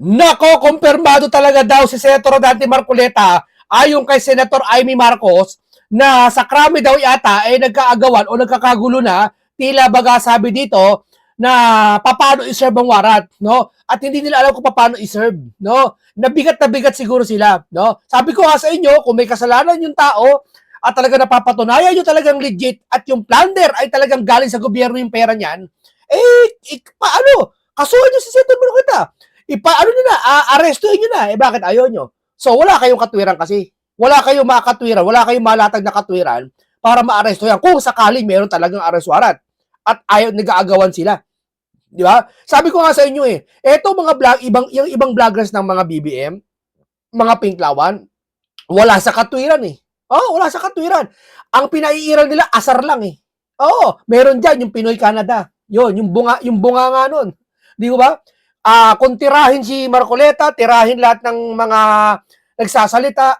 Nako, kumpirmado talaga daw si Senator Dante Marcoleta ayon kay Senator Amy Marcos na sa krami daw yata ay nagkaagawan o nagkakagulo na tila baga sabi dito na paano i-serve ang warrant, no? At hindi nila alam kung paano i-serve, no? Nabigat na bigat siguro sila, no? Sabi ko nga sa inyo, kung may kasalanan yung tao at talaga napapatunayan yung talagang legit at yung plunder ay talagang galing sa gobyerno yung pera niyan, paano? Kasuhan nyo si Senator Marcoleta. Ano nyo na, arestuhin nyo na. Bakit ayaw nyo? So, wala kayong katwiran kasi. Wala kayong makatwiran, wala kayong malatag na katwiran para maaresto yan. Kung sakaling meron talagang arrest warrant at ayaw, nag-aagawan sila. Di ba? Sabi ko nga sa inyo eto mga yung ibang vloggers ng mga BBM, mga pinklawan, wala sa katwiran wala sa katwiran. Ang pinaiiral nila, asar lang meron dyan, yung Pinoy Canada. Yung bunga nga nun. Di ba? Kung tirahin si Marcoleta, tirahin lahat ng mga nagsasalita,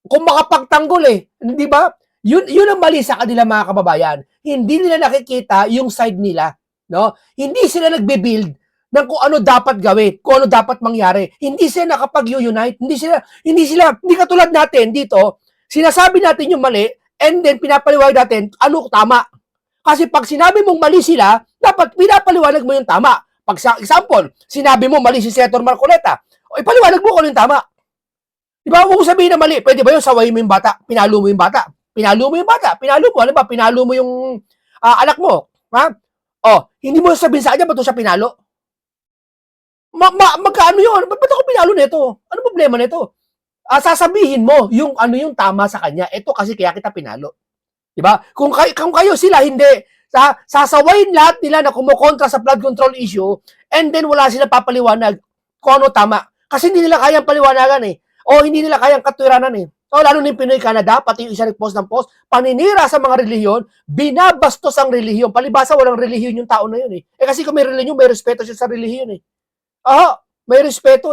kung makapagtanggol di ba? Yun ang mali sa kanila mga kababayan. Hindi nila nakikita yung side nila, no? Hindi sila nagbe-build ng kung ano dapat gawin, kung ano dapat mangyari. Hindi sila nakapag-unite, hindi katulad natin dito, sinasabi natin yung mali, and then pinapaliwanag natin ano tama. Kasi pag sinabi mong mali sila, dapat pinapaliwanag mo yung tama. Pag sa example, sinabi mo mali si Senator Marcoleta, o ipaliwanag mo kung ano yung tama. Di ba? Kung sabihin na mali, pwede ba yun sawayin mo yung bata? Pinalo mo yung bata. Pinalo mo yung bata. Pinalo mo. Alam ba? Pinalo mo yung anak mo. Ha? Hindi mo sabihin sa kanya, ba't siya pinalo? Magkaano yun? Ba't ako pinalo nito? Ano problema nito? Sasabihin mo yung ano yung tama sa kanya. Ito kasi kaya kita pinalo. Di ba? Kung kayo sila, hindi. Sasawayin lahat nila na kumukontra sa flood control issue and then wala sila papaliwanag kung ano tama. Kasi hindi nila kayang paliwanagan o hindi nila kayang katwiranan O lalo na yung Pinoy Canada, pati yung isa nag-post ng post, paninira sa mga relihiyon, binabastos ang relihiyon. Palibasa, walang relihiyon yung tao na yun kasi kung may relihiyon, may respeto siya sa relihiyon may respeto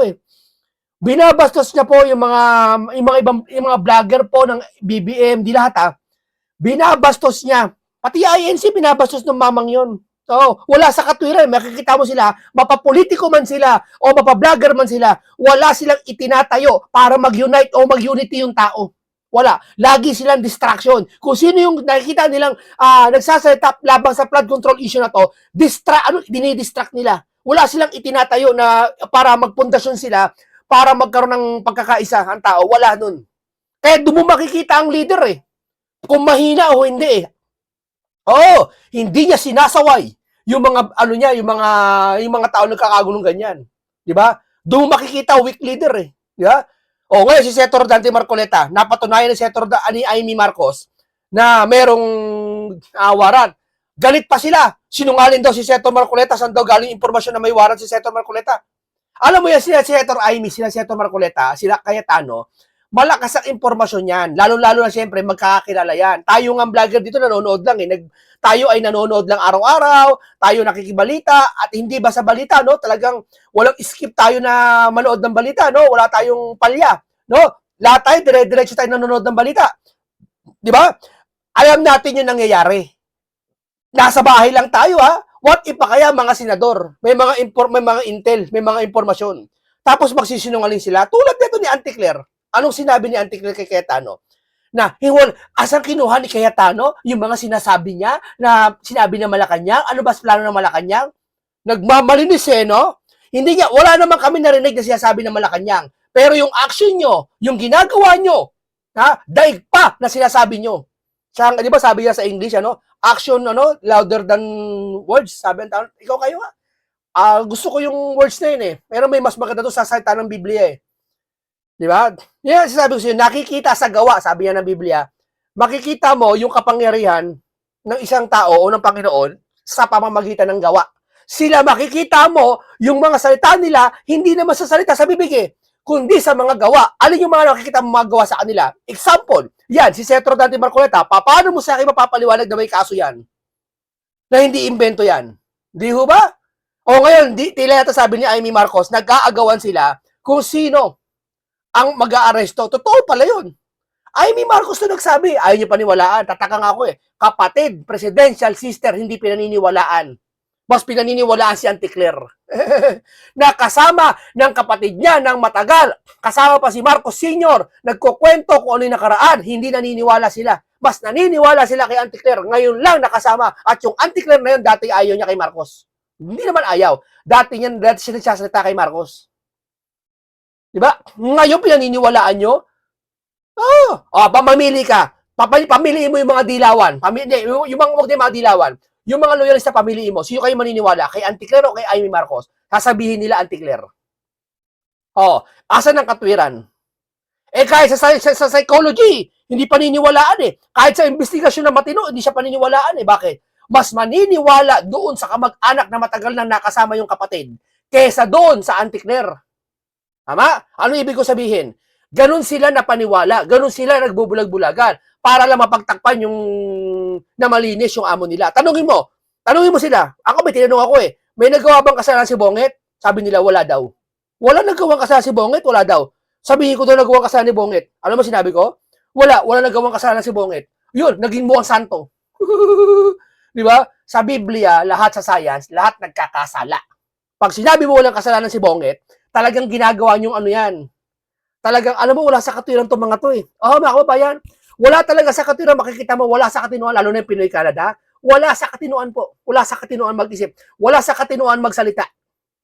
Binabastos niya po yung mga vlogger po ng BBM, di lahat binabastos niya. Pati INC binabastos ng mamang yon. So, wala sa katwiran. Makikita mo sila, mapapolitiko man sila o mapablogger man sila, wala silang itinatayo para mag-unite o mag-unity yung tao. Wala. Lagi silang distraction. Kung sino yung nakikita nilang nagsasalita labang sa flood control issue na to, dinidistract nila. Wala silang itinatayo na para magpundasyon sila para magkaroon ng pagkakaisa ang tao. Wala nun. Kaya doon mo makikita ang leader kung mahina o hindi hindi niya sinasaway yung mga yung mga tao nagkakagulong ganyan. 'Di ba? Doon mo makikita weak leader 'di ba? Ngayon si Senator Dante Marcoleta, napatunayan ni Senator Amy Marcos na merong warrant. Galit pa sila. Sinungaling daw si Senator Marcoleta, saan daw galing impormasyon na may warrant si Senator Marcoleta. Alam mo yan, sila Senator Amy, sila Senator Marcoleta, sila Cayetano, malakas ang impormasyon yan. Lalo-lalo na siyempre, magkakakilala yan. Tayo nga vlogger dito, nanonood lang tayo ay nanonood lang araw-araw, tayo nakikibalita, at hindi ba sa balita, no? Talagang walang skip tayo na manood ng balita, no? Wala tayong palya, no? Lahat tayo, dire-diretso tayo nanonood ng balita. Di ba? Alam natin yung nangyayari. Nasa bahay lang tayo, What if pa kaya mga senador? May mga intel, may mga impormasyon. Tapos magsisinungaling sila. Tulad nito ni Auntie Claire. Anong sinabi ni Auntie Claire kay Cayetano? Na, asang kinuha ni Cayetano yung mga sinasabi niya na sinabi na Malacanang? Ano ba plano ng Malacanang? Nagmamalinis no? Hindi niya, wala naman kami narinig na sinasabi ng Malacanang. Pero yung action nyo, yung ginagawa nyo, daig pa na sinasabi nyo. Di ba sabi niya sa English, action, louder than words. Sabi ng tao, ikaw kayo gusto ko yung words na yun Pero may mas maganda to sa salita ng Biblia Di ba? Yan, sabi ko sa'yo, nakikita sa gawa, sabi niya ng Biblia, makikita mo yung kapangyarihan ng isang tao o ng Panginoon sa pamamagitan ng gawa. Sila makikita mo yung mga salita nila, hindi naman sa salita sa bibig kundi sa mga gawa. Alin yung mga nakikita mo mga gawa sa kanila? Example, yan, si Senator Dante Marcoleta, paano mo sa akin mapapaliwanag na may kaso yan? Na hindi invento yan? Di ho ba? Ngayon, tila yata sabi ni Amy Marcos, nagkaagawan sila kung sino ang mag-aaresto. Totoo pala yun. Amy Marcos na nagsabi, ayaw niyo paniwalaan. Tataka nga ako kapatid, presidential sister, hindi pinaniniwalaan. Mas pinaniniwalaan si Auntie Claire. Na kasama ng kapatid niya ng matagal. Kasama pa si Marcos Sr. Nagkukwento kung ano yung nakaraan. Hindi naniniwala sila. Mas naniniwala sila kay Auntie Claire. Ngayon lang nakasama. At yung Auntie Claire na yun, dati ayaw niya kay Marcos. Hindi naman ayaw. Dati siya nagsasalita kay Marcos. Diba? Ngayon pinaniniwalaan nyo? Mamili ka. Pamiliin mo yung mga dilawan. Yung mga dilawan. Yung mga loyalista, pamiliin mo. Sino kayo maniniwala? Kay Auntie Claire o kay Amy Marcos? Sasabihin nila Auntie Claire. Asan ang katwiran? Kahit sa psychology, hindi paniniwalaan eh. Kahit sa investigasyon na matino, hindi siya paniniwalaan eh. Bakit? Mas maniniwala doon sa kamag-anak na matagal nang nakasama yung kapatid kesa doon sa Auntie Claire. Tama? Ano ibig ko sabihin? Ganun sila napaniwala. Ganun sila nagbubulag-bulagan para lang mapagtakpan yung na malinis yung amo nila. Tanungin mo sila. Ako may tinanong ako eh. May nagawa bang kasalanan si Bonget? Sabi nila wala daw. Wala nagawang kasalanan si Bonget? Wala daw. Sabihin ko daw nagawang kasalanan ni Bonget. Ano mo sinabi ko? Wala nagawang kasalanan si Bonget. Yun, naging mukhang santo. Di ba? Sa Biblia, lahat sa science, lahat nagkakasala. Pag sinabi mo walang kasalanan si Bonget, talagang ginagawa niyong ano yan. Talagang, alam mo, wala sa katwiran itong mga to eh. Mga kababayan, wala talaga sa katwiran, makikita mo, wala sa katinuan, lalo na yung Pinoy Canada, wala sa katinuan po. Wala sa katinuan mag-isip. Wala sa katinuan magsalita.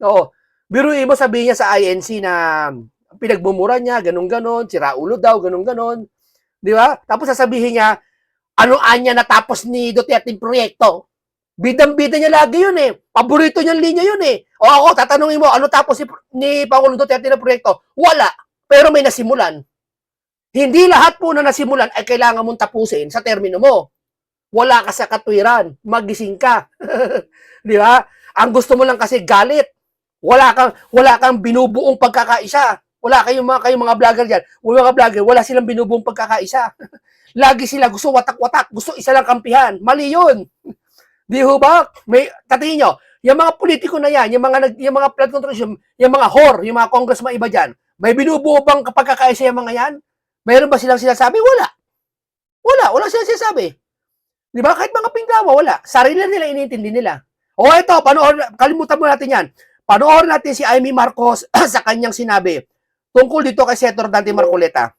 Oo. Biruin mo, sabihin niya sa INC na pinagbumura niya, ganun-ganon, siraulo daw, ganun-ganon. Di ba? Tapos sasabihin niya, ano-an niya natapos ni Duterte yung proyekto. Bidang-bida niya lagi yun eh. Paborito niyang linya yun eh. Ako, tatanungin mo, ano tapos ni Pangulong Duterte na proyekto? Wala. Pero may nasimulan. Hindi lahat po na nasimulan ay kailangan mong tapusin sa termino mo. Wala ka sa katwiran. Magising ka. Di ba? Ang gusto mo lang kasi galit. Wala kang binubuong pagkakaisa. Wala kayong mga vlogger diyan. Mga vlogger, wala silang binubuong pagkakaisa. Lagi sila gusto watak-watak, gusto isa lang kampihan. Mali 'yun. Di ho ba? Tatingin nyo, yung mga politiko na yan, yung mga flood control, yung mga whore, yung mga congressman iba dyan, may binubuo bang pagkakaisa yung mga yan? Mayroon ba silang sinasabi? Wala silang sinasabi. Di ba? Kahit mga pinggawa, wala. Sarili nila, iniintindi nila. Ito, kalimutan mo natin yan. Panoorin natin si Amy Marcos sa kanyang sinabi tungkol dito kay Senator Dante Marcoleta.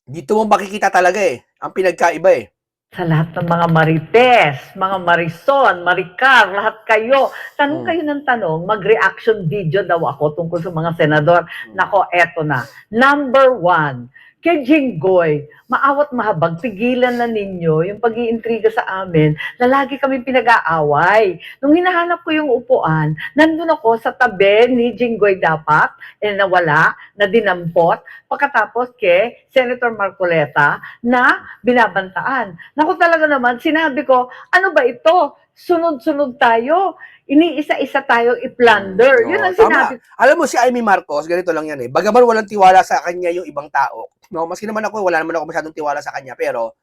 Dito mo makikita talaga ang pinagkaiba Sa lahat ng mga marites, mga marison, maricar, lahat kayo. Tanong kayo ng tanong, mag-reaction video daw ako tungkol sa mga senador. Nako, eto na. Number 1, kay Jinggoy, maawat mahabag, pigilan na ninyo yung pag-iintriga sa amin na lagi kami pinag-aaway. Nung hinahanap ko yung upuan, nandun ako sa tabi ni Jinggoy dapat, nawala, na dinampot, pagkatapos kay Senator Marcoleta na binabantaan. Naku talaga naman, sinabi ko, ano ba ito? Sunod-sunod tayo. Iniisa-isa tayong i-plunder. Yun ang sinabi. Alam mo si Amy Marcos, ganito lang yan Bagaman walang tiwala sa kanya yung ibang tao. No, maski naman ako, wala naman ako masyadong tiwala sa kanya, pero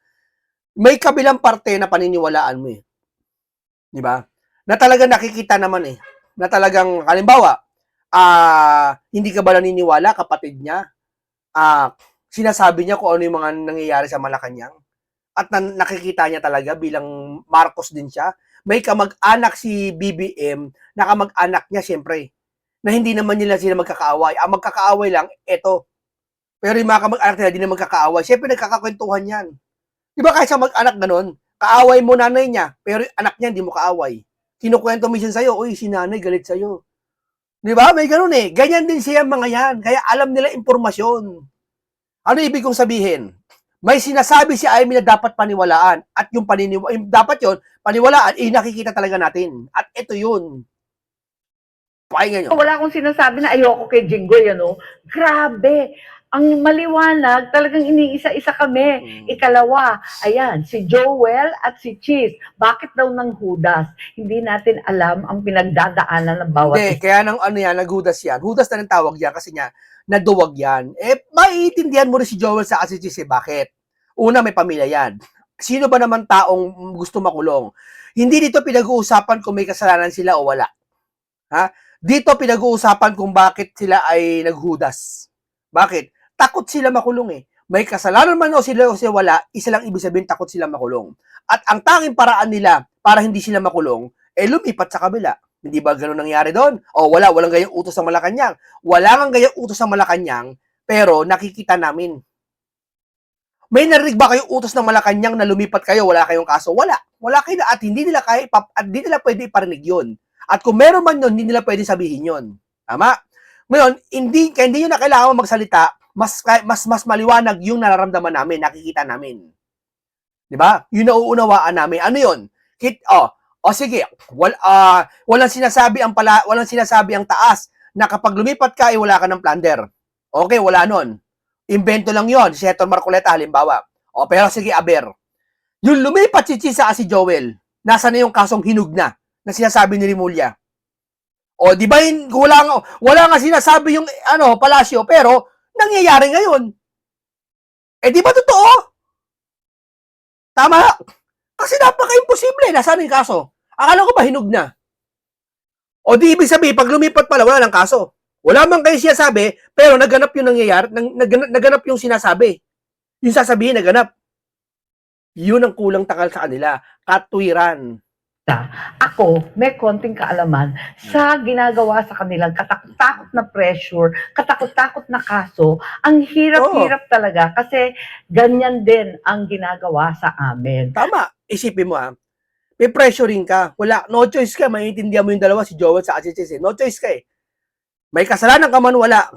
may kabilang parte na paniniwalaan mo Di ba? Na talagang nakikita naman na talagang, halimbawa, hindi ka ba naniniwala kapatid niya? Sinasabi niya kung ano yung mga nangyayari sa Malacanang? At nakikita niya talaga bilang Marcos din siya. May kamag-anak si BBM na kamag-anak niya siyempre. Na hindi naman nila sila magkakaaway. Ang magkakaaway lang, eto. Pero yung mga kamag-anak nila, hindi na magkakaaway. Siyempre, nagkakakwentuhan yan. Di ba kahit sa mag-anak ganun, kaaway mo nanay niya, pero anak niya hindi mo kaaway. Kinukwento minsan sa'yo, uy, si nanay galit sa'yo. Di ba? May ganun Ganyan din siya mga yan. Kaya alam nila impormasyon. Ano ibig kong sabihin? May sinasabi si Amy na dapat paniwalaan at yung dapat yon paniwalaan, nakikita talaga natin. At ito yun. Pakinggan nyo. Wala akong sinasabi na ayoko kay Jinggoy, Grabe. Ang maliwanag, talagang iniisa-isa kami. Ikalawa, ayan, si Joel at si Cheese. Bakit daw ng Judas? Hindi natin alam ang pinagdadaanan ng bawat isa. Kaya nag-Judas yan. Judas na ng tawag yan kasi niya, naduwag yan. Maiintindihan mo rin si Joel sa si Cheese. Bakit? Una, may pamilya yan. Sino ba naman taong gusto makulong? Hindi dito pinag-uusapan kung may kasalanan sila o wala. Dito pinag-uusapan kung bakit sila ay naghudas. Bakit? Takot sila makulong May kasalanan man o sila wala, isa lang ibig sabihin takot sila makulong. At ang tanging paraan nila para hindi sila makulong, lumipat sa kabila. Hindi ba gano'n nangyari doon? O walang gayong utos sa Malacanang. Wala ngang gayong utos sa Malacanang, pero nakikita namin. May narinig ba kayong utos ng Malacanang na lumipat kayo, wala kayong kaso? Wala. Wala kayo at hindi nila pwede iparinig yun. At kung meron man yun, hindi nila pwede sabihin yun. Tama? Ngayon, hindi nyo na kailangan magsalita, mas maliwanag yung nararamdaman namin, nakikita namin. Di ba? Yung nauunawaan namin. Ano yun? Sige, walang sinasabi ang taas na kapag lumipat ka, wala ka ng plunder. Okay, wala nun. Invento lang yon, si Senator Marcoleta halimbawa. Pero sige, aber. Yung lumipat si Chisa at si Joel, nasa na yung kasong hinug na sinasabi ni Rimulya. Di ba wala nga sinasabi yung palasyo, pero nangyayari ngayon. Di ba totoo? Tama? Kasi napaka-imposible. Nasaan yung kaso? Akala ko ba hinug na? Di ibig sabihin, pag lumipat pala, wala ng kaso. Wala man kayo sinasabi, pero naganap yung nangyayari, naganap yung sinasabi. Yung sasabihin, naganap. Yun ang kulang takal sa kanila. Katwiran. Ako, may konting kaalaman sa ginagawa sa kanilang katakot-takot na pressure, katakot-takot na kaso. Ang hirap-hirap talaga kasi ganyan din ang ginagawa sa amin. Tama. Isipin mo may pressuring ka. No choice ka. Maintindihan mo yung dalawa, si Joel sa Achichis. No choice ka eh. May kasalanan ka man, wala.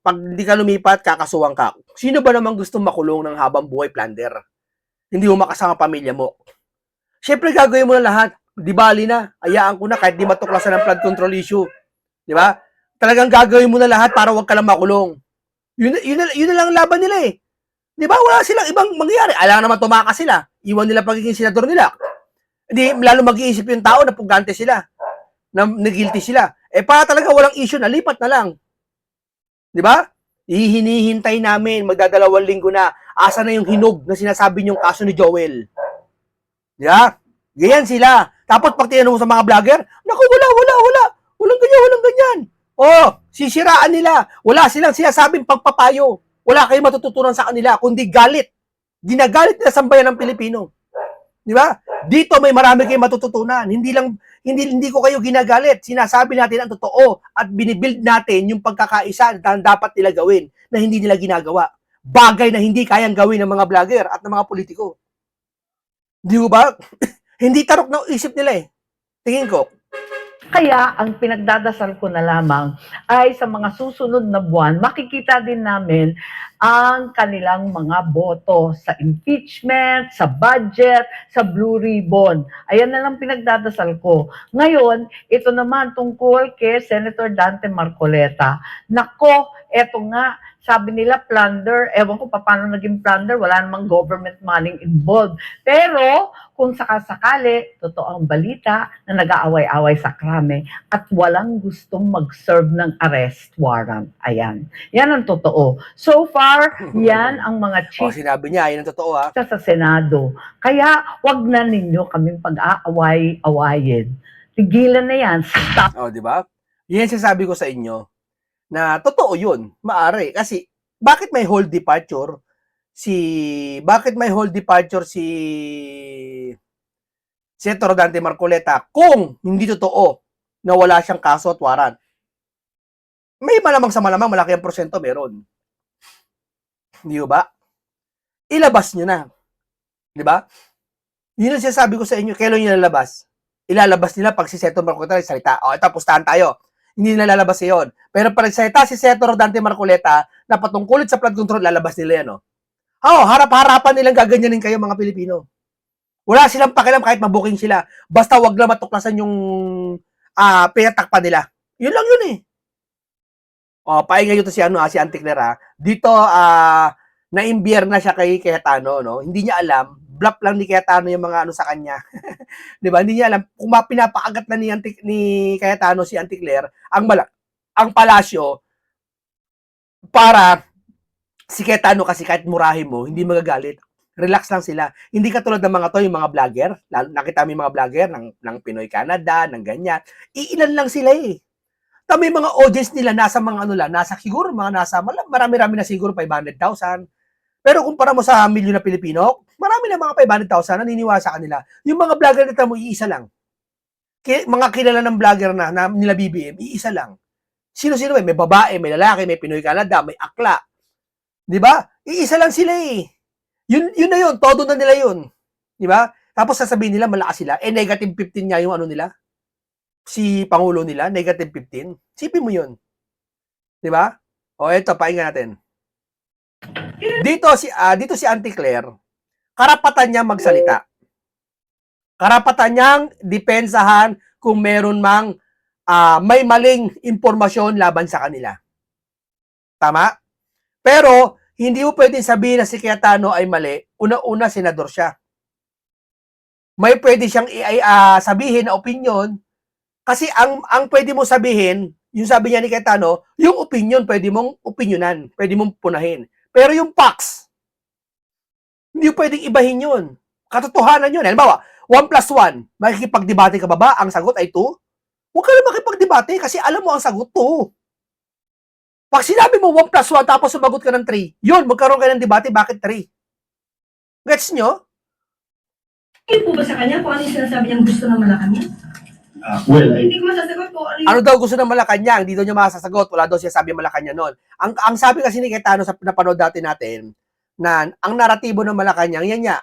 Pag hindi ka lumipat, kakasuhan ka. Sino ba naman gustong makulong ng habang buhay, plunder? Hindi mo makasama pamilya mo. Siyempre, gagawin mo na lahat. Di bali na. Ayaan ko na kahit di matuklasan ng flood control issue. Di ba? Talagang gagawin mo na lahat para wag ka lang makulong. Yun na lang ang laban nila eh. Di ba? Wala silang ibang mangyayari. Alam naman tumakas sila. Iwan nila pagiging senador nila. Hindi, lalo mag-iisip yung tao na pugante sila. Na guilty sila. Para talaga walang issue na, lipat na lang. Di ba? Hinihintay namin, magdadalawang linggo na, asa na yung hinog na sinasabi niyong kaso ni Joel. Di ba? Ganyan sila. Tapos pag tinanong mo sa mga vlogger, naku, wala. Walang ganyan. Sisiraan nila. Wala silang sinasabing pagpapayo. Wala kayong matututunan sa kanila, kundi galit. Ginagalit nila sa bayan ng Pilipino. Di ba? Dito may marami kayong matututunan. Hindi ko kayo ginagalit. Sinasabi natin ang totoo at binibuild natin yung pagkakaisa na dapat nila gawin na hindi nila ginagawa. Bagay na hindi kayang gawin ng mga vlogger at ng mga politiko. Di ba? Hindi tarok na isip nila eh. Tingin ko. Kaya ang pinagdadasal ko na lamang ay sa mga susunod na buwan, makikita din namin ang kanilang mga boto sa impeachment, sa budget, sa Blue Ribbon. Ayan na lang pinagdadasal ko. Ngayon, ito naman tungkol kay Senator Dante Marcoleta. Nako, eto nga, sabi nila plunder, ewan ko paano naging plunder, wala namang government money involved. Pero kung sakasakali, totoo ang balita na nag-aaway-away sa krame at walang gustong mag-serve ng arrest warrant. Ayan. Yan ang totoo. So far, yan ang mga chief sinabi niya, yan ang totoo sa Senado. Kaya wag na ninyo kaming pag-aaway-awayin. Tigilan na yan. Stop. Di ba? Yan sinasabi ko sa inyo na totoo yun, maari. Kasi, bakit may whole departure si Senator Dante Marcoleta kung hindi totoo na wala siyang kaso at warrant? May malamang sa malamang, malaki ang porsyento meron. Di ba? Ilabas nyo na. Di ba? Yun ang sinasabi ko sa inyo, kailan nyo lalabas? Ilalabas nila pag si Senator Marcoleta salita. Ito, pustahan tayo. Hindi nila lalabas yun. Pero pag salita si Senator Dante Marcoleta na patungkulit sa flood control, lalabas nila yan. Harap-harapan nilang gaganyanin kayo mga Pilipino. Wala silang pakialam kahit mabuking sila. Basta wag lang matuklasan yung pinatakpan nila. Yun lang yun eh. Paingay nyo to si Auntie Claire. Dito, na-imbier na siya kay Cayetano, no? Hindi niya alam, bluff lang ni Cayetano yung mga sa kanya. 'Di ba? Hindi niya alam kung pinapakagat na ni Cayetano si Auntie Claire ang palasyo para si Cayetano kasi kahit murahin mo, hindi magagalit. Relax lang sila. Hindi katulad ng mga to, yung mga vlogger. Nakita mo yung mga vlogger ng Pinoy Canada, ng ganyan. Iilan lang sila eh. May mga audience nila nasa siguro marami-rami na siguro 500,000. Pero kumpara mo sa milyon na Pilipino, marami na mga 500,000 na naniniwala sa kanila. Yung mga vlogger na mo, iisa lang. mga kilala ng vlogger na nila BBM, iisa lang. Sino-sino may babae, may lalaki, may Pinoy Canada, may akla. 'Di ba? Iisa lang sila eh. Yun na yun, todo na nila yun. 'Di ba? Tapos sasabihin nila malakas sila, negative 15 nga yung ano nila. Si Pangulo nila, negative 15. Sipin mo yun. 'Di ba? O eto, pakinggan natin. Dito si Auntie Claire, karapatan niya magsalita. Karapatan niyang depensahan kung meron mang may maling impormasyon laban sa kanila. Tama? Pero, hindi mo pwedeng sabihin na si Cayetano ay mali. Una-una, senador siya. May pwede siyang sabihin na opinion kasi ang pwede mo sabihin, yung sabi niya ni Cayetano, yung opinion, pwede mong opinionan, pwede mong punahin. Pero yung facts, hindi pwedeng ibahin yun. Katotohanan yun. Halimbawa, 1 plus 1, makikipagdebate ka ba? Ang sagot ay 2? Huwag ka na makipagdebate kasi alam mo ang sagot 2. Pag sinabi mo 1 plus 1 tapos sumagot ka ng 3, yun, magkaroon kayo ng debate, bakit 3? Gets nyo? Hindi po ba sa kanya kung ano yung sinasabi niyang gusto ng Malacanang? Hindi ko masasagot po. Ano daw gusto ng Malacanang? Hindi daw niya masasagot. Wala daw siya sabi Malacanang noon. Ang sabi kasi ni Cayetano sa napanood dati natin, na ang naratibo ng Malacanang, yan niya,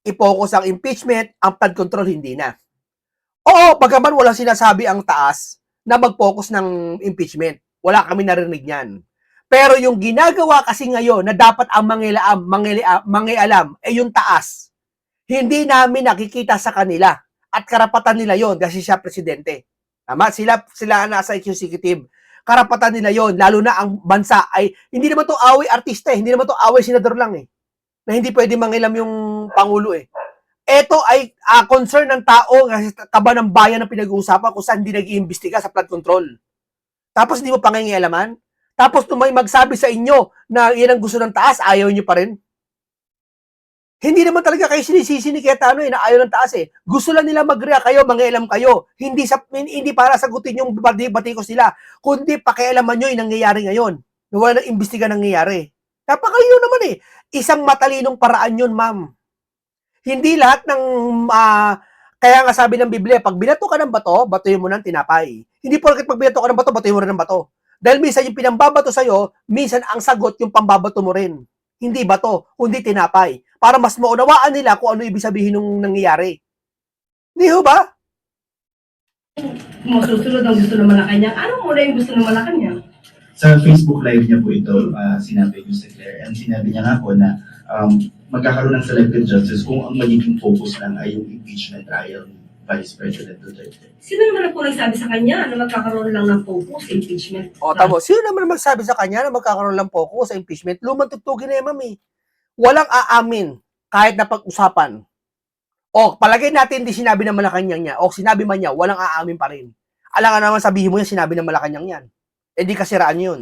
i-focus ang impeachment, ang flood control hindi na. Oo, bagaman walang sinasabi ang taas na mag-focus ng impeachment. Wala kami narinig niyan. Pero yung ginagawa kasi ngayon na dapat ang mangialam ay yung taas. Hindi namin nakikita sa kanila at karapatan nila yon kasi siya presidente. Tama? Sila nasa executive. Karapatan nila yon, lalo na ang bansa ay hindi naman to away artista eh, hindi naman to away senador lang eh. Na hindi pwede mangilam yung pangulo eh. Ito ay concern ng tao kasi kaba ng bayan na pinag-uusapan kung saan hindi nag-iimbestiga sa flood control. Tapos hindi mo pangingialaman? Tapos may magsabi sa inyo na yan ang gusto ng taas, ayaw nyo pa rin? Hindi naman talaga kayo sinisisi ni Cayetano na ayaw ng taas eh. Gusto lang nila mag-react kayo, mangialam kayo. Hindi para sagutin yung batikos nila, kundi pakialaman nyo yung nangyayari ngayon. Wala nang imbestiga nangyayari. Napakalino naman eh. Isang matalinong paraan yun, ma'am. Hindi lahat ng kaya nga sabi ng Biblia, pag binato ka ng bato, batuhin mo ng tinapay. Hindi porket pag binato ka ng bato, batuhin mo rin ng bato. Dahil minsan yung pinambabato sa'yo, minsan ang sagot yung pambabato mo rin. Hindi bato, kundi tinapay. Para mas maunawaan nila kung ano ibig sabihin ng nangyayari. Di ho ba? Masusunod ang gusto ng Malacanang. Ano muna yung gusto ng Malacanang? Sa Facebook Live niya po ito, sinabi niyo si Claire, and sinabi niya nga po na magkakaroon ng selected justice kung ang magiging focus lang ay yung impeachment trial ni Vice President Duterte. Sino naman po nagsabi sa kanya na magkakaroon lang ng focus sa impeachment? O, tamo. Sino naman magsabi sa kanya na magkakaroon lang focus sa impeachment? Lumang tugtugin na ma'am eh. Walang aamin kahit na pag-usapan. O, palagay natin di sinabi ng Malacanang niya. O, sinabi man niya, walang aamin pa rin. Alam nga naman sabihin mo yan, sinabi ng Malacanang yan. Eh di kasiraan yun.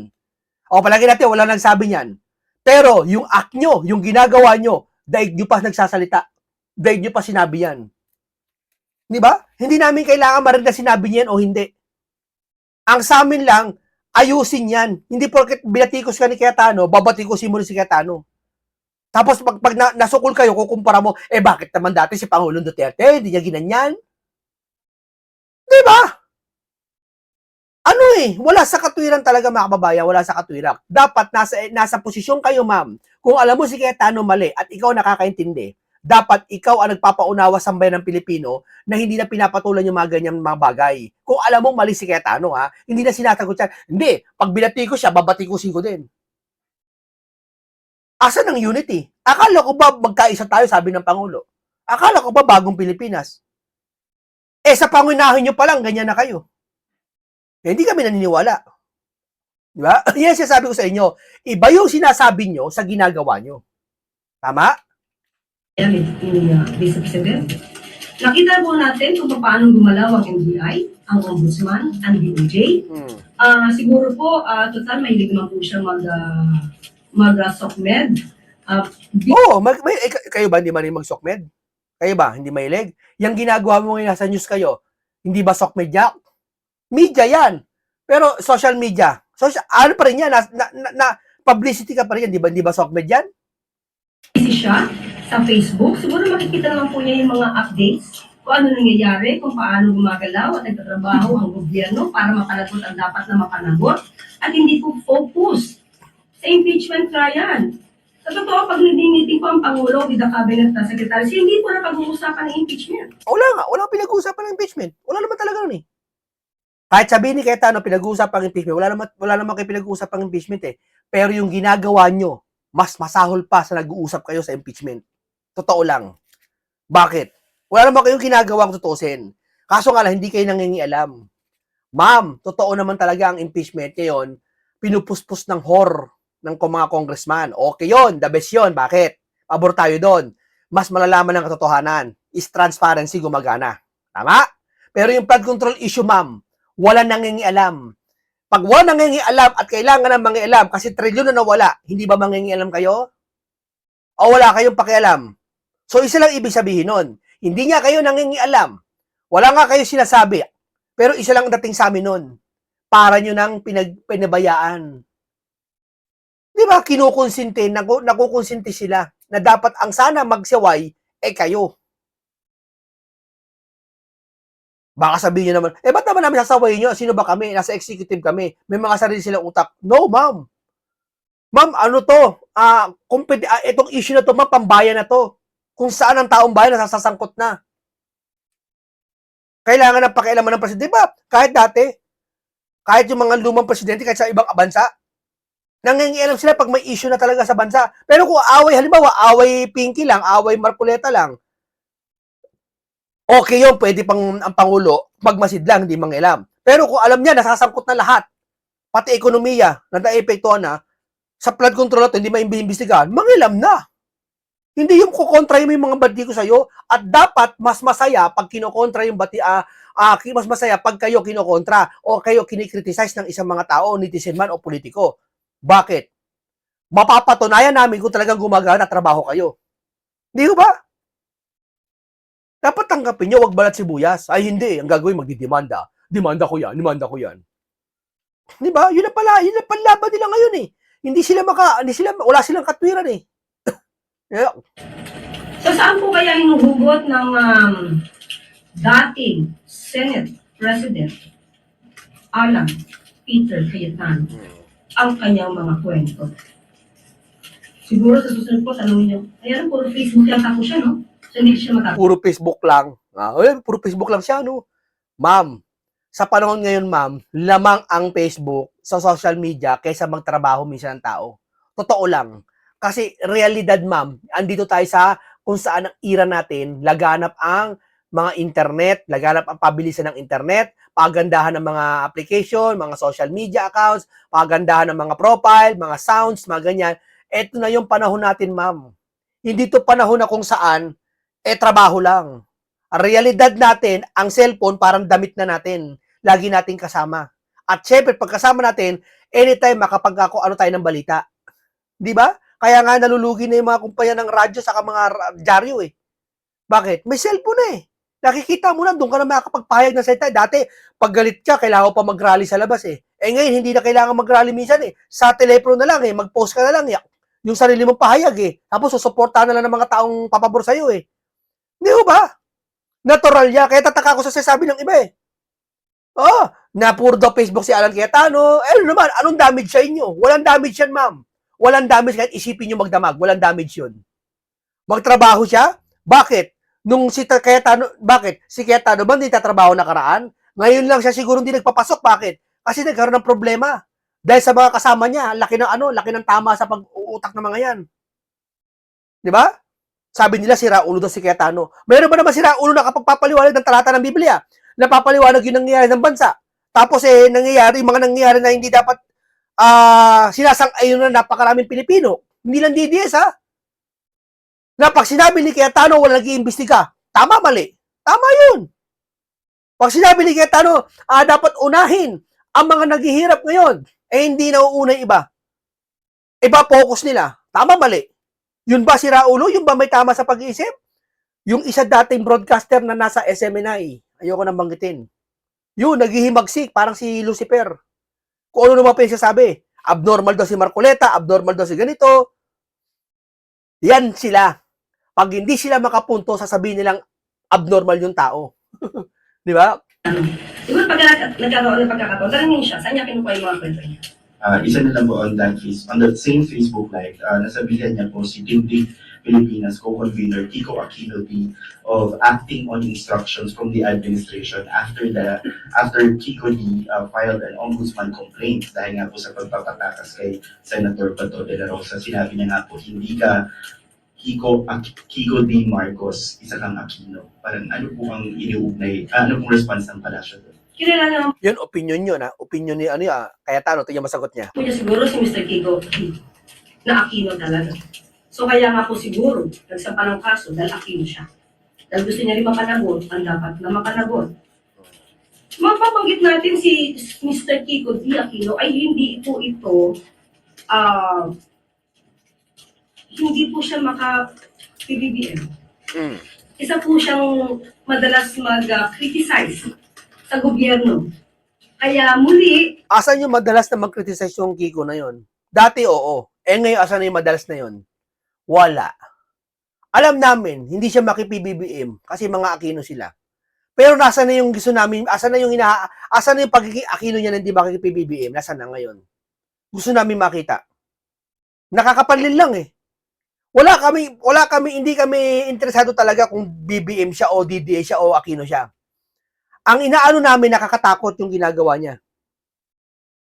O, palagay natin, wala nagsabi niyan. Pero, yung act nyo, yung ginagawa nyo, daig nyo pa nagsasalita. Daig nyo pa sinabi yan. Di ba? Hindi namin kailangan marinig na sinabi niyan o hindi. Ang sa amin lang, ayusin yan. Hindi porket binatikos ka ni Cayetano, babatikosin mo rin si Cayetano. Tapos pag nasukol kayo, kukumpara mo, bakit naman dati si Pangulong Duterte, hindi niya ginanyan? Di ba? Wala sa katwiran talaga mga kababayan, wala sa katwiran. Dapat nasa posisyon kayo, ma'am. Kung alam mo si Cayetano mali at ikaw nakakaintindi, dapat ikaw ang nagpapaunawa sa bayan ng Pilipino na hindi na pinapatulan yung mga ganyan mga bagay. Kung alam mong mali si Cayetano, hindi na sinasagot siya. Hindi, pag binati ko siya, babatikusin ko din. Asan ang unity? Akala ko ba magkaisa tayo, sabi ng Pangulo? Akala ko ba bagong Pilipinas? Sa pangunahin nyo pa lang, ganyan na kayo. Hindi kami naniniwala. Diba? Yan sinasabi ko sa inyo. Iba yung sinasabi nyo sa ginagawa nyo. Tama? Ni Vice President. Nakita po natin kung paano gumalaw ang NBI, ang Ombudsman, ang DOJ. Siguro po, total, mahilig naman po siya mag-SOCMED. Kayo ba hindi mahilig mag-SOCMED? Kayo ba hindi mahilig? Yung ginagawa mo ngayon nasa news kayo, hindi ba SOCMED yan? Media yan. Pero social media. Ano pa rin yan? Publicity ka pa rin yan. Di ba SOCMED yan? Busy siya sa Facebook. Siguro makikita naman po niya yung mga updates kung ano nangyayari, kung paano gumagalaw at nagtatrabaho ang gobyerno para mapanagot ang dapat na mapanagot at hindi po focus sa impeachment trial. Sa totoo, pag nag-meeting po ang Pangulo with the cabinet secretaries, hindi po na pag-uusapan ng impeachment. Wala nga, wala pinag-uusapan ng impeachment. Wala naman talaga nun eh. Kahit sabihin ni Cayetano, pinag-uusapan ang impeachment, wala naman kayo pinag-uusapan ang impeachment eh. Pero yung ginagawa nyo, mas masahol pa sa nag-uusap kayo sa impeachment. Totoo lang. Bakit? Wala naman kayong ginagawang tutusin. Kaso nga lang, hindi kayo nangingialam. Ma'am, totoo naman talaga ang impeachment ngayon, pinupuspos ng HOR ng mga congressman. Okay yun, the best yun. Bakit? Pabor tayo doon. Mas malalaman ng katotohanan. Is transparency gumagana. Tama? Pero yung flood control issue, ma'am, wala nangingialam. Pag wala nangingialam at kailangan ng mangialam kasi trilyon na nawala, hindi ba mangingialam kayo? O wala kayong pakialam? So, isa lang ibig sabihin nun. Hindi nga kayo nangingialam. Wala nga kayo sinasabi. Pero isa lang dating sa amin nun. Para nyo nang pinabayaan. Di ba? Kinukonsinti, nakukonsinti sila na dapat ang sana magsaway, kayo. Baka sabihin nyo naman, ba't naman namin sasawayin nyo? Sino ba kami? Nasa executive kami. May mga sarili silang utak. No, ma'am. Ma'am, ano to? Itong issue na to, ma'am, pambayan na to. Kung saan ang taong bayan nasasangkot na. Kailangan ng pakialaman ng presidente. Diba? Kahit dati, kahit yung mga lumang presidente, kahit sa ibang bansa, nangingialam sila pag may issue na talaga sa bansa. Pero kung away, halimbawa, away Pinky lang, away Marcoleta lang, okay yun, pwede pang ang Pangulo, magmasid lang, hindi mangialam. Pero kung alam niya, nasasangkot na lahat, pati ekonomiya, na naepektuhan na, sa flood control natin, hindi maimbestigahan, mangialam na. Hindi yung kukontra mo yung mga bati ko sa'yo, at dapat mas masaya pag kinokontra yung bati, mas masaya pag kayo kinokontra o kayo kinikriticize ng isang mga tao, netizen man o politiko. Bakit? Mapapatunayan namin kung talagang gumagana at trabaho kayo. Di ba? Dapat tanggapin nyo, wag balat sibuyas. Ay hindi, ang gagawin magdidemanda. Demanda ko yan. Di ba? Yun na pala laban nila ngayon eh. Wala silang katwiran eh. Yeah. So saan po kaya hinuhugot ng dating Senate President Alan Peter Cayetano ang kanyang mga kwento? Siguro sa susunod po, tanongin niyo, ayan, puro Facebook lang ako siya, no? So hindi siya matapos. Puro Facebook lang. Puro Facebook lang siya, no? Ma'am, sa panahon ngayon, ma'am, lamang ang Facebook sa social media kaysa magtrabaho minsan ng tao. Totoo lang. Kasi realidad, ma'am, andito tayo sa kung saan ang era natin, laganap ang mga internet, laganap ang pabilisan ng internet, pagandahan ng mga application, mga social media accounts, pagandahan ng mga profile, mga sounds, mga ganyan. Ito na yung panahon natin, ma'am. Hindi to panahon na kung saan, trabaho lang. Ang realidad natin, ang cellphone, parang damit na natin. Lagi nating kasama. At syempre, pagkasama natin, anytime makapagkako ano tayo ng balita. Di ba? Kaya nga nalulugi na yung mga kumpanya ng radyo saka mga dyaryo eh. Bakit? May cellphone eh. Nakikita mo na, doon ka na makakapagpahayag ng salita. Dati, pag galit ka, kailangan pa mag-rally sa labas eh. Ngayon, hindi na kailangan mag-rally minsan eh. Sa telepono na lang eh. Mag-post ka na lang eh. Yung sarili mong pahayag eh. Tapos, susuportahan na lang ng mga taong papabor sa'yo eh. Di ba? Natural yan. Kaya tataka ko sa sasabi ng iba eh. Na puro daw Facebook si Alan Cayetano. Ano naman, anong damage sa inyo? Walang damage yan, ma'am. Walang damage kahit isipin nyo magdamag. Walang damage yun. Magtrabaho siya? Bakit? Nung si Cayetano, bakit? Si Cayetano ba hindi tatrabaho nakaraan? Ngayon lang siya siguro hindi nagpapasok. Bakit? Kasi nagkaroon ng problema. Dahil sa mga kasama niya, laki ng tama sa pag-uutak ng mga yan. Di ba? Sabi nila, sira ulo daw si Cayetano. Mayroon ba naman sira ulo na kapag papaliwanag ng talata ng Biblia? Napapaliwanag yung nangyayari ng bansa. Tapos nangyayari, mga nangyayari na hindi dapat sinasang-ayon na napakaraming Pilipino. Hindi lang DDS, ha? Na pag sinabi ni Cayetano, wala nag-iimbestiga. Tama, mali. Tama yun. Pag sinabi ni Cayetano, dapat unahin ang mga naghihirap ngayon, hindi nauuna yung iba. Iba focus nila. Tama, mali. Yun ba si Raulo? Yun ba may tama sa pag-iisip? Yung isa dating broadcaster na nasa SMNI, ayoko nang banggitin. Yun, naghihimagsik, parang si Lucifer. Kung ano naman pa yung sasabi. Abnormal daw si Marcoleta, abnormal daw si ganito. Yan sila. Pag hindi sila makapunto, sasabihin nilang abnormal yung tao. Di ba? Siguro pag nagkaroon ng pagkakataon, tanongin siya, saan niya kinukuha yung mga kwento niya? Isa na lang po on that same Facebook Live, nasabihan niya po si Team Pilipinas co-convener Kiko Aquino D of acting on instructions from the administration after Kiko D filed an ombudsman complaint dahil nga po sa pagpapatakas kay Senator Bato de la Rosa. Sinabi niya nga po, hindi ka Kiko D. Marcos, isa kang Aquino. Parang ano po ang iniugnay, ano pong response ng palasyo doon? Kilala naman Yun, opinion yun, ha? Opinion ni, Cayetano, tingnan masagot niya. po niya siguro si Mr. Kiko na Aquino talaga. So kaya nga po siguro, nagsampa ng kaso dahil Aquino siya. Dahil gusto niya rin mapanagot, ang dapat na mapanagot. Mapapanggit natin si Mr. Kiko D. Aquino ay hindi po ito, hindi po siya maka-PBBM. Isa po siyang madalas mag-criticize sa gobyerno. Kaya muli, Asan yung madalas na mag-criticize yung Kiko na yon? Dati, oo. Ngayon, asan na yung madalas na yon? Wala. Alam namin, hindi siya maki-PBBM kasi mga Aquino sila. Pero nasa na yung gusto namin, asan na yung pagiging Aquino niya na hindi maki-PBBM? Nasa na ngayon? Gusto namin makita. Nakakapanlil lang eh. Wala kami, hindi kami interesado talaga kung BBM siya o DDA siya o Aquino siya. Ang inaano namin, nakakatakot yung ginagawa niya.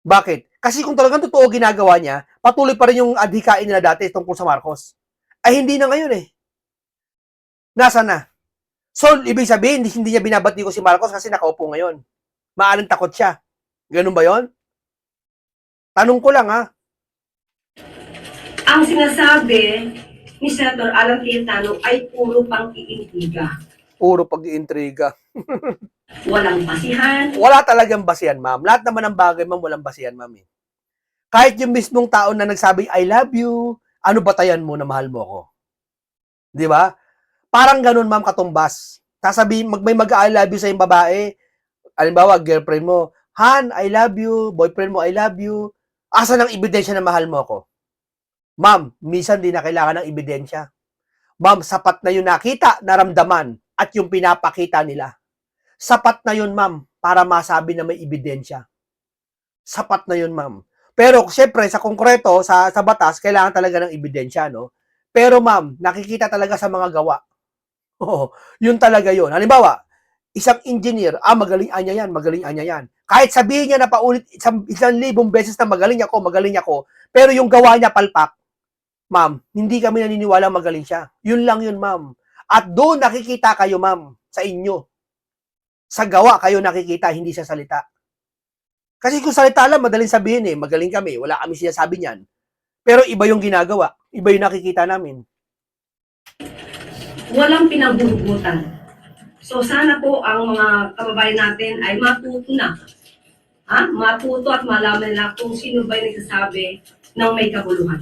Bakit? Kasi kung talagang totoo ginagawa niya, patuloy pa rin yung adhikain nila dati tungkol sa Marcos. Ay hindi na ngayon eh. Nasa na? So, ibig sabihin, hindi niya binabati ko si Marcos kasi nakaupo ngayon. Maalang takot siya. Ganun ba yon? Tanong ko lang ha. ang sinasabi ni Senator Alan Cayetano ay puro pang-iintriga. Puro pag-iintriga. Walang basihan. Wala talagang basihan, ma'am. Lahat naman ng bagay, ma'am, walang basihan, ma'am. Eh. Kahit yung mismong tao na nagsabing, I love you, ano batayan mo na mahal mo ako? Di ba? Parang ganun, ma'am, katumbas. Sasabihin, may mag-I love you sa yung babae. Halimbawa, girlfriend mo, Han, I love you. Boyfriend mo, I love you. Asa ng ebidensya na mahal mo ako? Ma'am, minsan di na kailangan ng ebidensya. Ma'am, sapat na yung nakita, naramdaman, at yung pinapakita nila. Sapat na yun, ma'am, para masabi na may ebidensya. Sapat na yun, ma'am. Pero, syempre, sa konkreto, sa batas, kailangan talaga ng ebidensya, no? Pero, ma'am, nakikita talaga sa mga gawa. Oo, yun talaga yun. Halimbawa, isang engineer, magaling anya yan. Kahit sabihin niya na paulit, 1,000 beses na magaling ako, pero yung gawa niya palpak, ma'am, hindi kami naniniwala magaling siya. Yun lang yun, ma'am. At doon nakikita kayo, ma'am, sa inyo. Sa gawa kayo nakikita, hindi sa salita. Kasi kung salita lang, madaling sabihin magaling kami, wala kami sinasabi niyan. Pero iba yung ginagawa, iba yung nakikita namin. Walang pinaghuhugutan. So sana po ang mga kababayan natin ay matuto na. Matuto at malaman nila kung sino ba yung nagsasabi ng may kabuluhan.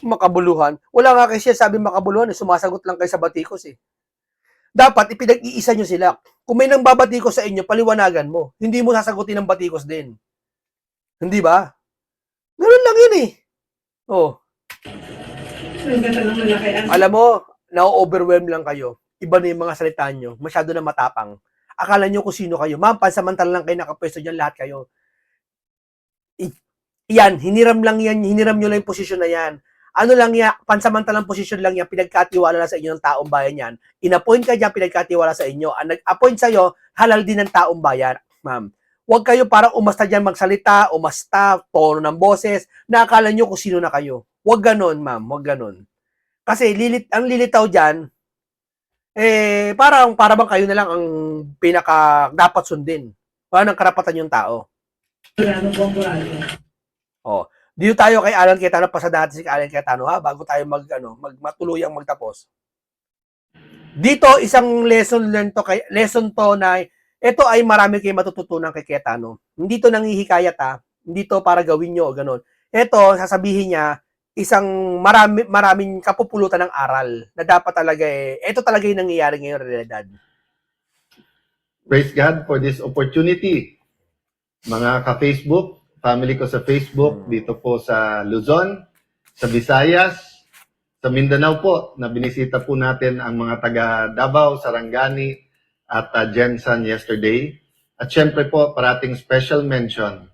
Makabuluhan. Wala nga kasi sabi makabuluhan, sumasagot lang kayo sa batikos eh. Dapat ipinag-iisa nyo sila. Kung may nang babatikos sa inyo, paliwanagan mo. Hindi mo sasagutin ng batikos din. Hindi ba? Ganun lang yun eh. Oh. Alam mo, na-overwhelm lang kayo. Iba na yung mga salita nyo. Masyado na matapang. Akala nyo kung sino kayo. Ma'am, pansamantala lang kayo nakapwesto dyan, lahat kayo. Yan, hiniram nyo lang yung posisyon na yan. Ano lang yan, pansamantalang posisyon lang yan, pinagkatiwala na sa inyo ng taong bayan yan. In-appoint ka dyan, pinagkatiwala sa inyo. Ang nag-appoint sa'yo, halal din ng taong bayan, ma'am. Huwag kayo parang umasta dyan magsalita, umasta, tono ng boses, na akala nyo kung sino na kayo. Huwag ganon, ma'am, huwag ganon. Kasi ang lilitaw dyan, parang bang kayo na lang ang pinaka dapat sundin. Wala nang karapatan yung tao. Oh, dito tayo kay Alan Cayetano, pasadahan si Alan Cayetano ha, bago tayo matuluyang magtapos. Dito isang lesson to na ito ay marami kayong matututunan kay Cayetano. Hindi to nanghihikayat ha, hindi to para gawin nyo o ganun. Ito, sasabihin niya, isang maraming kapupulutan ng aral na dapat talaga ito talaga yung nangyayari ngayon sa realidad. Praise God for this opportunity. Mga ka-Facebook, family ko sa Facebook, dito po sa Luzon, sa Visayas, Sa Mindanao po, na binisita po natin ang mga taga Davao, Sarangani, at Jensan yesterday. At syempre po, parating special mention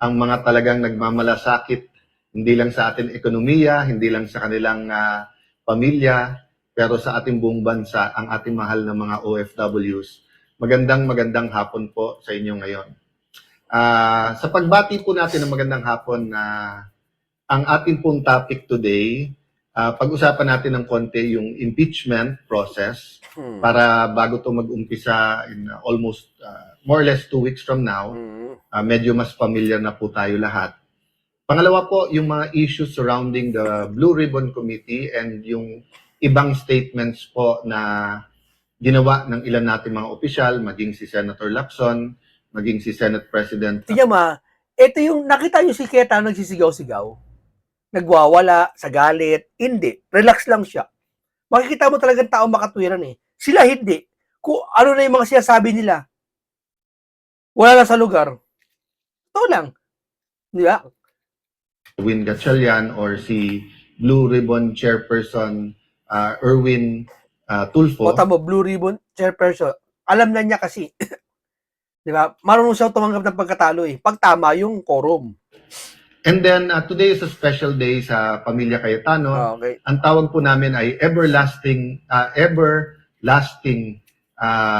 ang mga talagang nagmamalasakit, hindi lang sa ating ekonomiya, hindi lang sa kanilang pamilya, pero sa ating buong bansa, ang ating mahal na mga OFWs. Magandang hapon po sa inyo ngayon. Sa pagbati po natin ng magandang hapon ang ating pong topic today, pag-usapan natin ng konti yung impeachment process para bago to mag-umpisa in almost more or less 2 weeks from now, medyo mas familiar na po tayo lahat. Pangalawa po, yung mga issues surrounding the Blue Ribbon Committee and yung ibang statements po na ginawa ng ilan natin mga opisyal, maging si Senator Lacson, maging si Senate President. Tingnan mo, ito yung, nakita yung si Cayetano nagsisigaw-sigaw. Nagwawala, sa galit. Hindi. Relax lang siya. Makikita mo talagang tao makatwiran eh. Sila hindi. Kung ano na yung mga sinasabi nila. Wala na sa lugar. Ito lang. Di ba? Win Gatchalian or si Blue Ribbon Chairperson Erwin Tulfo. O tamo, Blue Ribbon Chairperson. Alam na niya kasi. Di ba? Marunong siya tumanggap ng pagkatalo eh. Pag tama yung quorum. And then today is a special day sa Pamilya Cayetano. Okay. Ang tawag po namin ay everlasting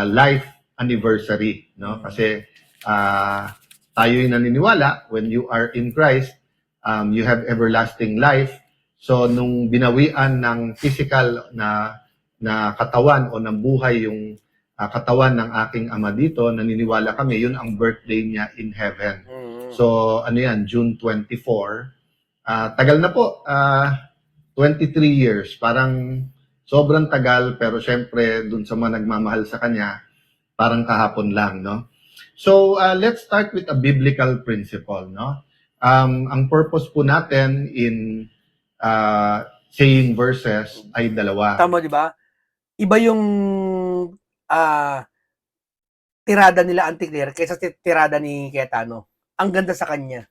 life anniversary, no? Kasi tayo'y naniniwala when you are in Christ, you have everlasting life. So nung binawian ng physical na katawan o ng buhay yung katawan ng aking ama dito, naniniwala kami yun ang birthday niya in heaven. So ano yan, June 24. Tagal na po, 23 years. Parang sobrang tagal, pero syempre dun sa mga nagmamahal sa kanya, parang kahapon lang, no? So let's start with a biblical principle, no? Ang purpose po natin in saying verses ay dalawa. Tama, di ba? Iba yung tirada nila Anticlear kaysa tirada ni Cayetano. Ang ganda sa kanya.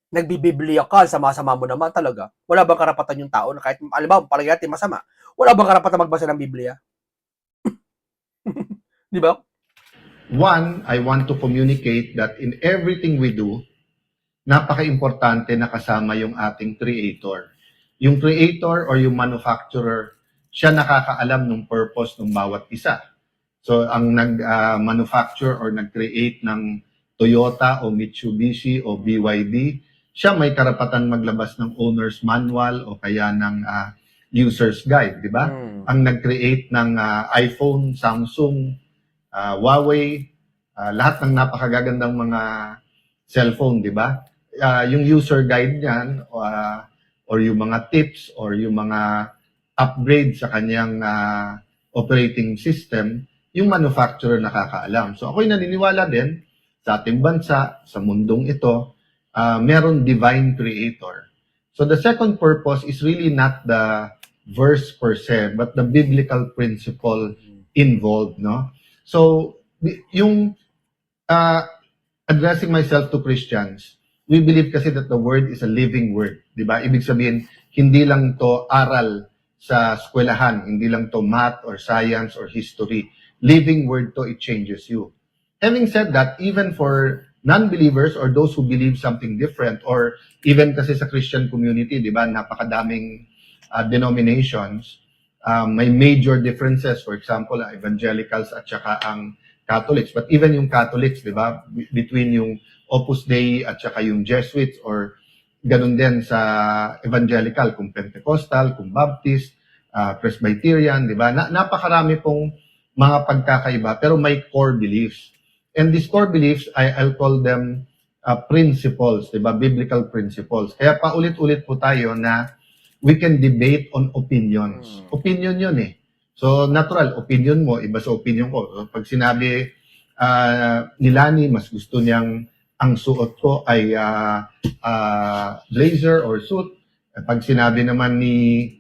Nagbibiblia ka, sama-sama mo naman talaga. Wala bang karapatan yung tao na kahit, alam mo, palagi natin masama, wala bang karapatan magbasa ng Biblia? Di ba? One, I want to communicate that in everything we do, napaka-importante na kasama yung ating creator. Yung creator or yung manufacturer, siya nakakaalam ng purpose ng bawat isa. So, ang nag-manufacture or nag-create ng Toyota o Mitsubishi o BYD, siya may karapatan maglabas ng owner's manual o kaya ng user's guide, di ba? Ang nag-create ng iPhone, Samsung, Huawei, lahat ng napakagagandang mga cellphone, di ba? Yung user guide niyan or yung mga tips or yung mga upgrade sa kanyang operating system, yung manufacturer nakakaalam. So ako'y naniniwala din sa ating bansa, sa mundong ito, meron divine creator. So the second purpose is really not the verse per se, but the biblical principle involved, no? So yung addressing myself to Christians, we believe kasi that the word is a living word, di ba? Ibig sabihin, hindi lang to aral sa eskwelahan, hindi lang to math or science or history. Living word to, it changes you. Having said that, even for non-believers or those who believe something different, or even kasi sa Christian community, di ba, napakadaming denominations, may major differences, for example, evangelicals at saka ang Catholics. But even yung Catholics, di ba, between yung Opus Dei at saka yung Jesuits, or ganun din sa evangelical, kung Pentecostal, kung Baptist, Presbyterian, di ba? Napakarami pong mga pagkakaiba, pero may core beliefs. And these core beliefs, I'll call them principles, di ba? Biblical principles. Kaya paulit-ulit po tayo na we can debate on opinions. Opinion yun eh. So, natural, opinion mo, iba sa opinion ko. So, pag sinabi ni Lani, mas gusto niyang ang suot ko ay blazer or suit. Pag sinabi naman ni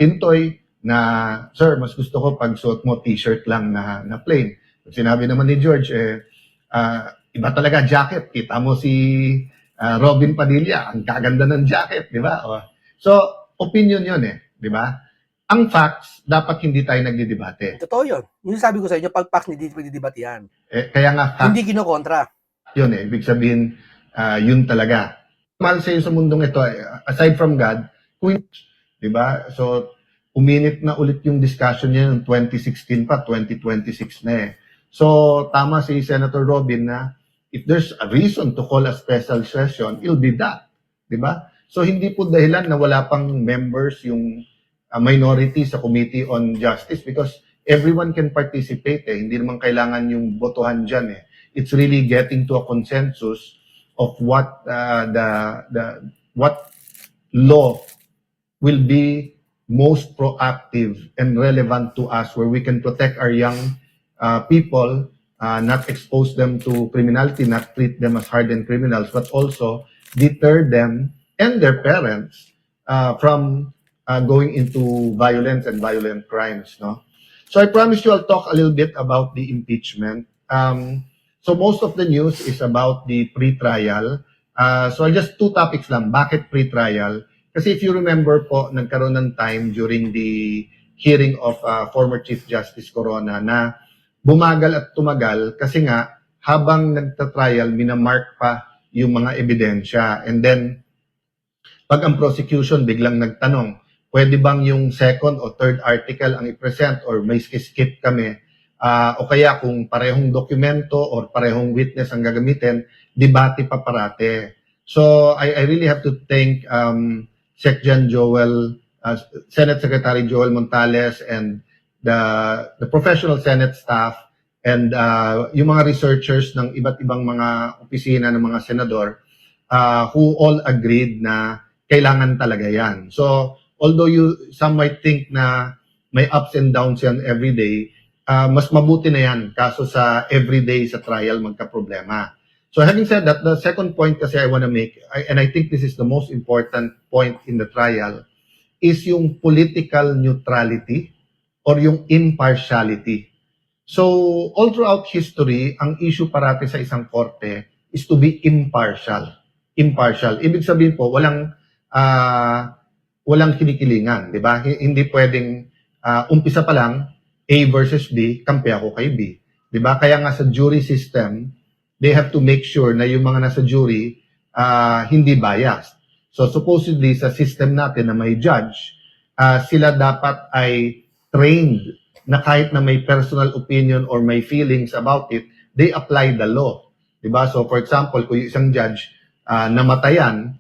Tintoy na, sir, mas gusto ko pag suot mo t-shirt lang na plain. Pag sinabi naman ni George, iba talaga jacket. Kita mo si Robin Padilla, ang kaganda ng jacket, di ba? So, opinion yun eh. di ba? Ang facts, dapat hindi tayo nagdidebate. Totoo yun. Yung sabi ko sa inyo, pag facts, hindi pwede yan. Kaya nga, facts Hindi kinokontra. yun ibig sabihin, yun talaga. Mahal sa'yo sa mundong ito, aside from God, di ba? So, uminit na ulit yung discussion niya ng 2016 pa, 2026 na eh. So, tama si Senator Robin na if there's a reason to call a special session, it'll be that. Di ba? So, hindi po dahilan na wala pang members yung minority sa Committee on Justice because everyone can participate eh. Hindi naman kailangan yung botohan dyan eh. It's really getting to a consensus of what what law will be most proactive and relevant to us, where we can protect our young people, not expose them to criminality, not treat them as hardened criminals, but also deter them and their parents from going into violence and violent crimes. No? So I promise you I'll talk a little bit about the impeachment. So most of the news is about the pre-trial. So just two topics lang. Bakit pre-trial? Kasi if you remember po, nagkaroon ng time during the hearing of former Chief Justice Corona na bumagal at tumagal kasi nga habang nagta-trial, minamark pa yung mga ebidensya. And then, pag ang prosecution biglang nagtanong, pwede bang yung second o third article ang i-present or may skip kami? O kaya kung parehong dokumento or parehong witness ang gagamitin, debate pa parate. So I really have to thank Secjan Joel, Senate Secretary Joel Montales and the professional Senate staff and yung mga researchers ng iba't ibang mga opisina ng mga senador who all agreed na kailangan talaga yan. So although some might think na may ups and downs yan every day, mas mabuti na yan kaso sa everyday sa trial magka-problema. So having said that, the second point kasi I want to make, and I think this is the most important point in the trial, is yung political neutrality or yung impartiality. So all throughout history, ang issue parati sa isang korte is to be impartial. Impartial. Ibig sabihin po, walang kinikilingan, di ba? Hindi pwedeng umpisa pa lang, A versus B, kampi ako kay B. Diba? Kaya nga sa jury system, they have to make sure na yung mga nasa jury hindi biased. So supposedly sa system natin na may judge, sila dapat ay trained na kahit na may personal opinion or may feelings about it, they apply the law. Diba? So for example, kung yung isang judge namatayan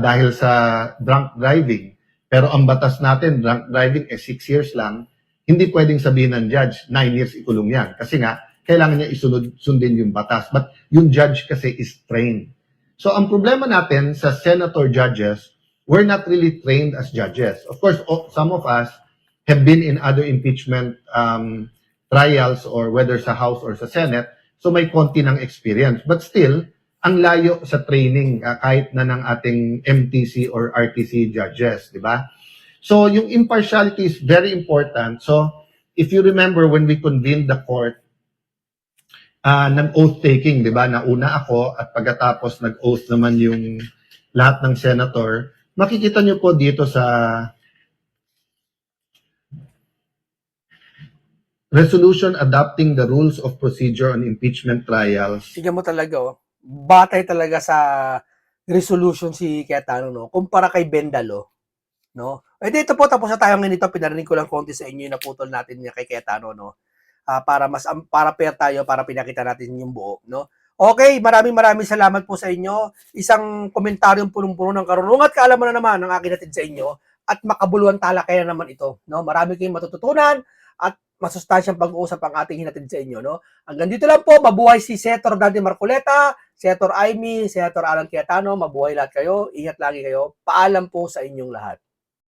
dahil sa drunk driving, pero ang batas natin, drunk driving 6 years lang, hindi pwedeng sabihin ng judge, 9 years ikulong yan. Kasi nga, kailangan niya sundin yung batas. But yung judge kasi is trained. So ang problema natin sa senator judges, we're not really trained as judges. Of course, some of us have been in other impeachment trials or whether sa House or sa Senate, so may konti ng experience. But still, ang layo sa training kahit na ng ating MTC or RTC judges, di ba? So, yung impartiality is very important. So, if you remember when we convened the court, ng oath-taking, di ba? Nauna ako at pagkatapos nag-oath naman yung lahat ng senator. Makikita nyo po dito sa resolution adopting the rules of procedure on impeachment trials. Tingnan mo talaga, batay talaga sa resolution si Cayetano, no? Kumpara kay Bendalo, no? Dito po, tapos na tayo ngayon ito. Pinarinig ko lang konti sa inyo yung naputol natin niya kay Cayetano, no? Para fair tayo, para pinakita natin yung buo, no? Okay, maraming salamat po sa inyo. Isang komentaryong punong-puno ng karunungan at kaalaman na naman ang akin natin sa inyo at makabuluhan talakayan naman ito, no? Marami kayong matututunan at masustansyang pag-uusap ang ating hinatid sa inyo, no? Hanggang dito lang po, mabuhay si Senator Dante Marcoleta, Senator Amy, Senator Alan Cayetano, mabuhay lahat kayo, ingat lagi kayo. Paalam po sa inyong lahat.